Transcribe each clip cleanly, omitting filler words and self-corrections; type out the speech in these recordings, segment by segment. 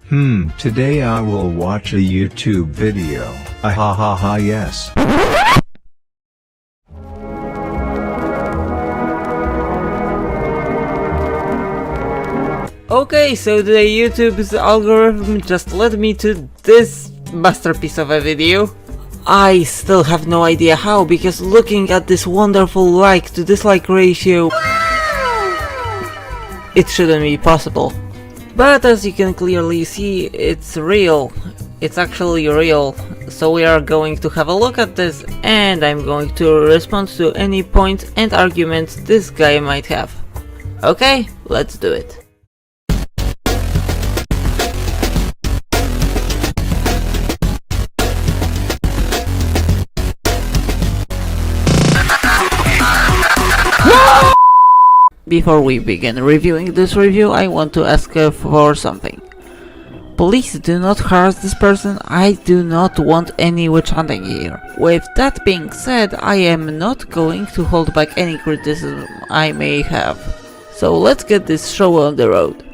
Today I will watch a YouTube video. Ha ha ha yes. Okay, so the YouTube's algorithm just led me to this masterpiece of a video. I still have no idea how, because looking at this wonderful like to dislike ratio, it shouldn't be possible. But as you can clearly see, it's real. It's actually real. So we are going to have a look at this, and I'm going to respond to any points and arguments this guy might have. Okay, let's do it. Before we begin reviewing this review, I want to ask for something. Please do not harass this person. I do not want any witch hunting here. With that being said, I am not going to hold back any criticism I may have. So let's get this show on the road.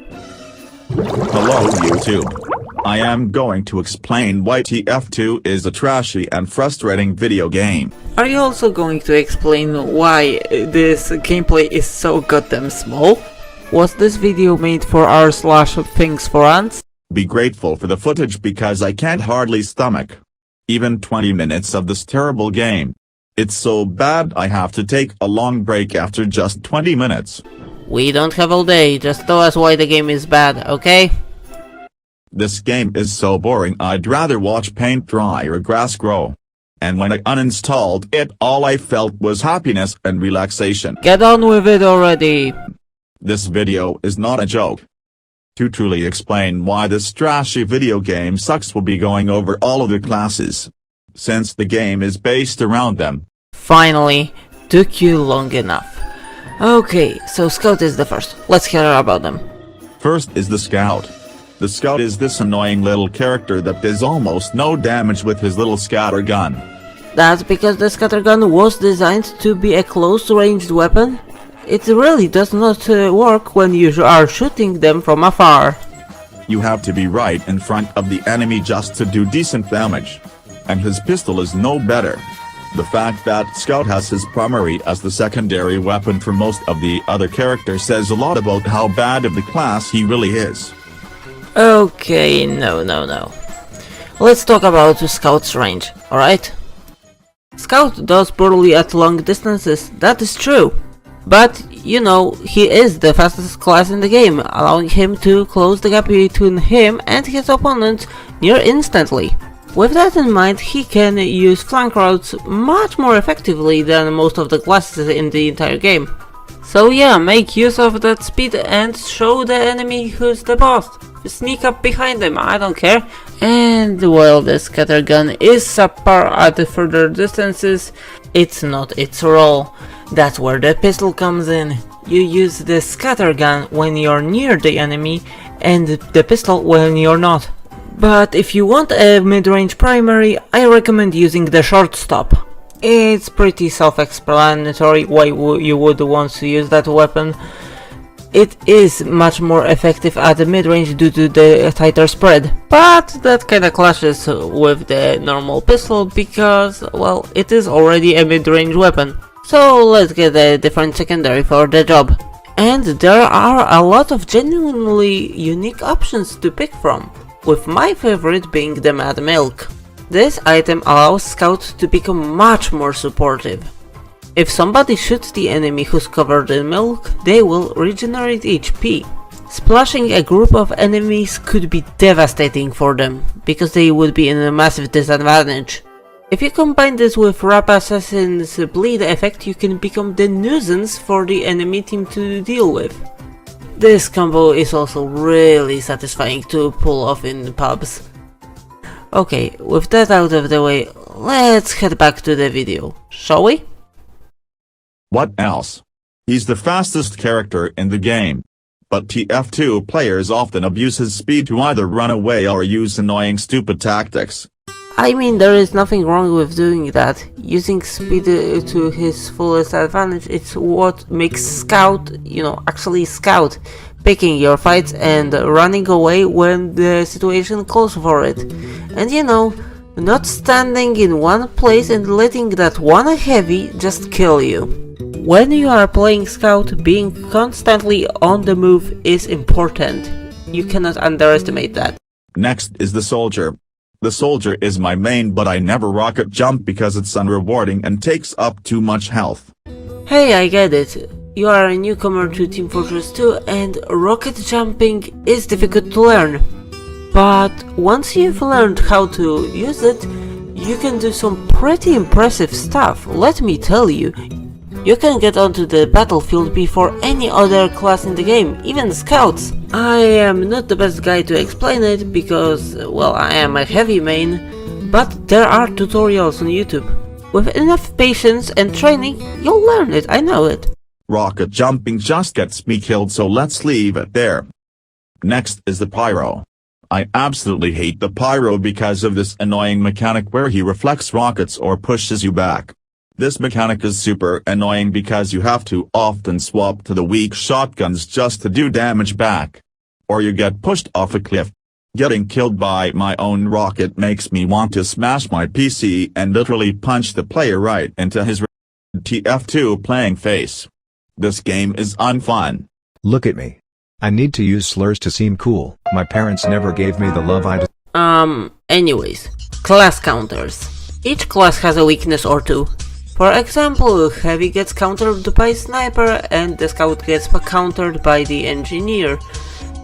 Hello YouTube. I am going to explain why TF2 is a trashy and frustrating video game. Are you also going to explain why this gameplay is so goddamn small? Was this video made for r/things for ants? Be grateful for the footage because I can't hardly stomach even 20 minutes of this terrible game. It's so bad I have to take a long break after just 20 minutes. We don't have all day, just tell us why the game is bad, okay? This game is so boring I'd rather watch paint dry or grass grow. And when I uninstalled it, all I felt was happiness and relaxation. Get on with it already! This video is not a joke. To truly explain why this trashy video game sucks, we'll be going over all of the classes, since the game is based around them. Finally, took you long enough. Okay, so Scout is the first. Let's hear about them. First is the Scout. The Scout is this annoying little character that does almost no damage with his little scatter gun. That's because the scatter gun was designed to be a close-ranged weapon. It really does not work when you are shooting them from afar. You have to be right in front of the enemy just to do decent damage. And his pistol is no better. The fact that Scout has his primary as the secondary weapon for most of the other characters says a lot about how bad of the class he really is. Okay, no. Let's talk about Scout's range, alright? Scout does poorly at long distances, that is true. But, you know, he is the fastest class in the game, allowing him to close the gap between him and his opponent near instantly. With that in mind, he can use flank routes much more effectively than most of the classes in the entire game. So yeah, make use of that speed and show the enemy who's the boss. Sneak up behind them, I don't care. And while the scatter gun is subpar at the further distances, it's not its role. That's where the pistol comes in. You use the scatter gun when you're near the enemy and the pistol when you're not. But if you want a mid-range primary, I recommend using the shortstop. It's pretty self-explanatory why you would want to use that weapon. It is much more effective at the mid-range due to the tighter spread, but that kinda clashes with the normal pistol because, well, it is already a mid-range weapon. So let's get a different secondary for the job. And there are a lot of genuinely unique options to pick from, with my favorite being the Mad Milk. This item allows Scout to become much more supportive. If somebody shoots the enemy who's covered in milk, they will regenerate HP. Splashing a group of enemies could be devastating for them, because they would be in a massive disadvantage. If you combine this with Rap Assassin's bleed effect, you can become the nuisance for the enemy team to deal with. This combo is also really satisfying to pull off in pubs. Okay, with that out of the way, let's head back to the video, shall we? What else? He's the fastest character in the game. But TF2 players often abuse his speed to either run away or use annoying stupid tactics. I mean, there is nothing wrong with doing that. Using speed to his fullest advantage, it's what makes Scout, actually Scout. picking your fights and running away when the situation calls for it. And you know, not standing in one place and letting that one heavy just kill you. When you are playing Scout, being constantly on the move is important. You cannot underestimate that. Next is the soldier. The soldier is my main, but I never rocket jump because it's unrewarding and takes up too much health. Hey, I get it. You are a newcomer to Team Fortress 2 and rocket jumping is difficult to learn. But once you've learned how to use it, you can do some pretty impressive stuff, let me tell you. You can get onto the battlefield before any other class in the game, even scouts. I am not the best guy to explain it because, well, I am a heavy main, but there are tutorials on YouTube. With enough patience and training, you'll learn it, I know it. Rocket jumping just gets me killed, so let's leave it there. Next is the pyro. I absolutely hate the pyro because of this annoying mechanic where he reflects rockets or pushes you back. This mechanic is super annoying because you have to often swap to the weak shotguns just to do damage back. Or you get pushed off a cliff. Getting killed by my own rocket makes me want to smash my PC and literally punch the player right into his TF2 playing face. This game is unfun. Look at me. I need to use slurs to seem cool. My parents never gave me the love I deserve. Anyways. Class counters. Each class has a weakness or two. For example, Heavy gets countered by Sniper and the Scout gets countered by the Engineer.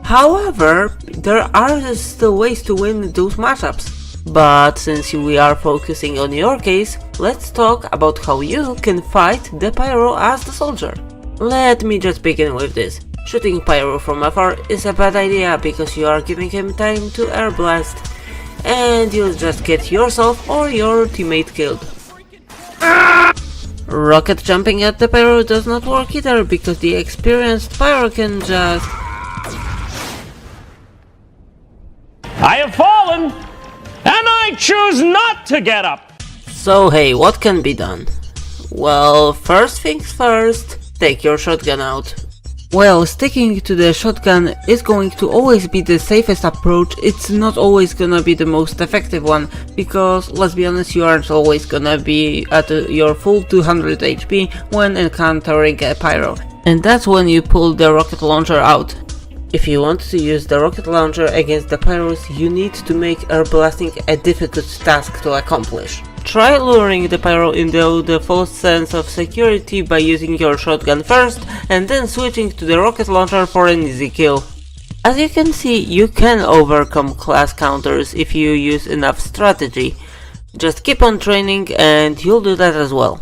However, there are still ways to win those matchups. But since we are focusing on your case, let's talk about how you can fight the Pyro as the soldier. Let me just begin with this. Shooting Pyro from afar is a bad idea because you are giving him time to air blast and you'll just get yourself or your teammate killed. Rocket jumping at the Pyro does not work either because the experienced Pyro can just... I have fallen, and I choose not to get up. So hey, what can be done? Well, first things first, take your shotgun out. Well, sticking to the shotgun is going to always be the safest approach. It's not always gonna be the most effective one, because let's be honest, you aren't always gonna be at your full 200 HP when encountering a Pyro. And that's when you pull the rocket launcher out. If you want to use the rocket launcher against the Pyros, you need to make air blasting a difficult task to accomplish. Try luring the Pyro into the false sense of security by using your shotgun first and then switching to the rocket launcher for an easy kill. As you can see, you can overcome class counters if you use enough strategy. Just keep on training and you'll do that as well.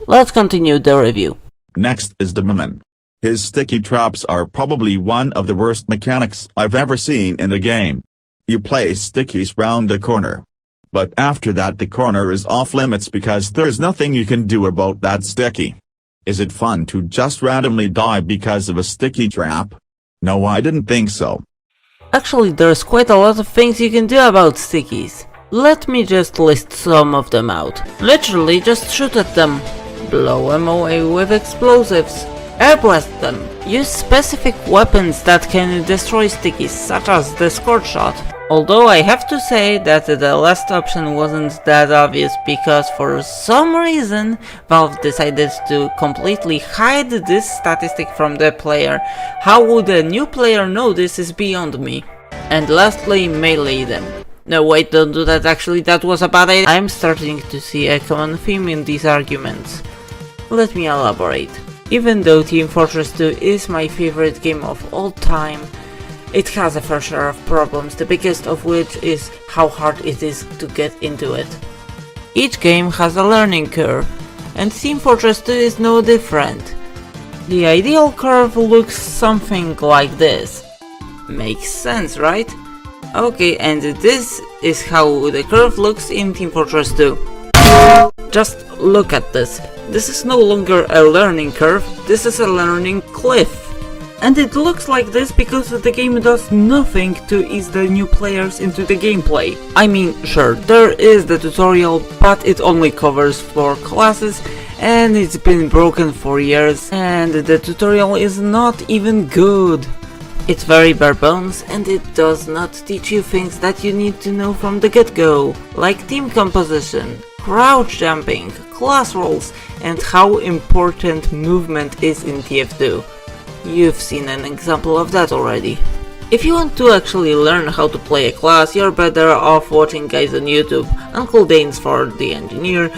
Let's continue the review. Next is the Mimic. His sticky traps are probably one of the worst mechanics I've ever seen in a game. You place stickies round the corner. But after that the corner is off limits because there's nothing you can do about that sticky. Is it fun to just randomly die because of a sticky trap? No, I didn't think so. Actually, there's quite a lot of things you can do about stickies. Let me just list some of them out. Literally just shoot at them. Blow them away with explosives. Air blast them. Use specific weapons that can destroy stickies, such as the Scorch Shot. Although I have to say that the last option wasn't that obvious because for some reason Valve decided to completely hide this statistic from the player. How would a new player know this is beyond me. And lastly, melee them. No wait, don't do that, actually that was a bad idea. I'm starting to see a common theme in these arguments. Let me elaborate. Even though Team Fortress 2 is my favorite game of all time, it has a fair share of problems, the biggest of which is how hard it is to get into it. Each game has a learning curve, and Team Fortress 2 is no different. The ideal curve looks something like this. Makes sense, right? Okay, and this is how the curve looks in Team Fortress 2. Just look at this. This is no longer a learning curve, this is a learning cliff. And it looks like this because the game does nothing to ease the new players into the gameplay. I mean, sure, there is the tutorial, but it only covers 4 classes and it's been broken for years and the tutorial is not even good. It's very bare bones and it does not teach you things that you need to know from the get-go, like team composition, crouch jumping, class roles, and how important movement is in TF2. You've seen an example of that already. If you want to actually learn how to play a class, you're better off watching guys on YouTube, Uncle Dane's for the engineer,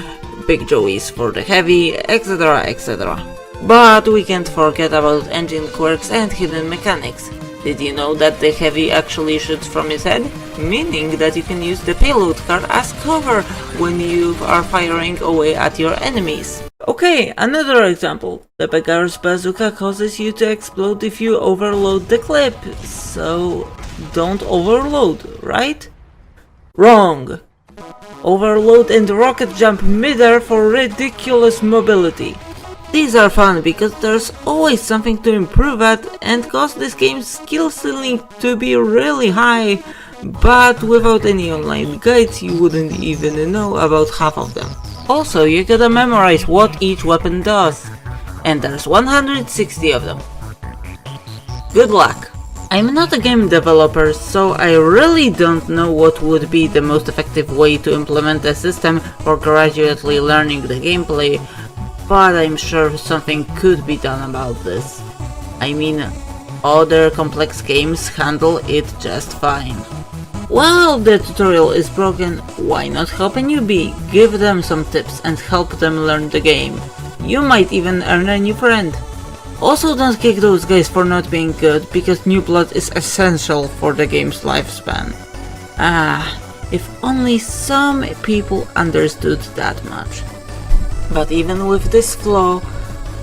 Big Joey's for the heavy, etc, etc. But we can't forget about engine quirks and hidden mechanics. Did you know that the heavy actually shoots from his head? Meaning that you can use the payload card as cover when you are firing away at your enemies. Okay, another example. The beggar's bazooka causes you to explode if you overload the clip, so don't overload, right? Wrong! Overload and rocket jump midair for ridiculous mobility. These are fun because there's always something to improve at and cause this game's skill ceiling to be really high, but without any online guides you wouldn't even know about half of them. Also, you gotta memorize what each weapon does, and there's 160 of them. Good luck! I'm not a game developer, so I really don't know what would be the most effective way to implement a system for gradually learning the gameplay, but I'm sure something could be done about this. I mean, other complex games handle it just fine. While the tutorial is broken, why not help a newbie? Give them some tips and help them learn the game. You might even earn a new friend. Also, don't kick those guys for not being good, because new blood is essential for the game's lifespan. If only some people understood that much. But even with this flaw,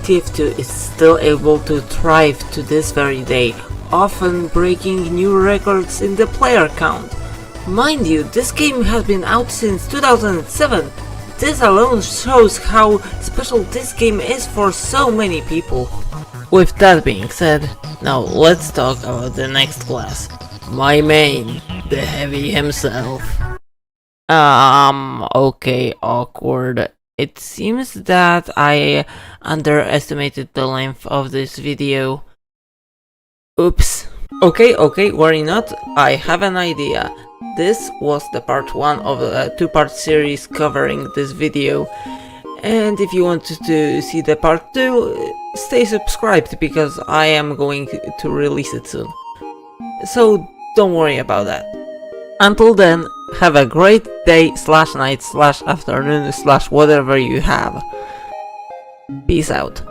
TF2 is still able to thrive to this very day, often breaking new records in the player count. Mind you, this game has been out since 2007. This alone shows how special this game is for so many people. With that being said, now let's talk about the next class. My main, the heavy himself. Okay, awkward. It seems that I underestimated the length of this video. Oops. Okay, worry not, I have an idea. This was the part 1 of a 2-part series covering this video. And if you want to see the part 2, stay subscribed because I am going to release it soon. So don't worry about that. Until then, have a great day /night /afternoon / whatever you have. Peace out.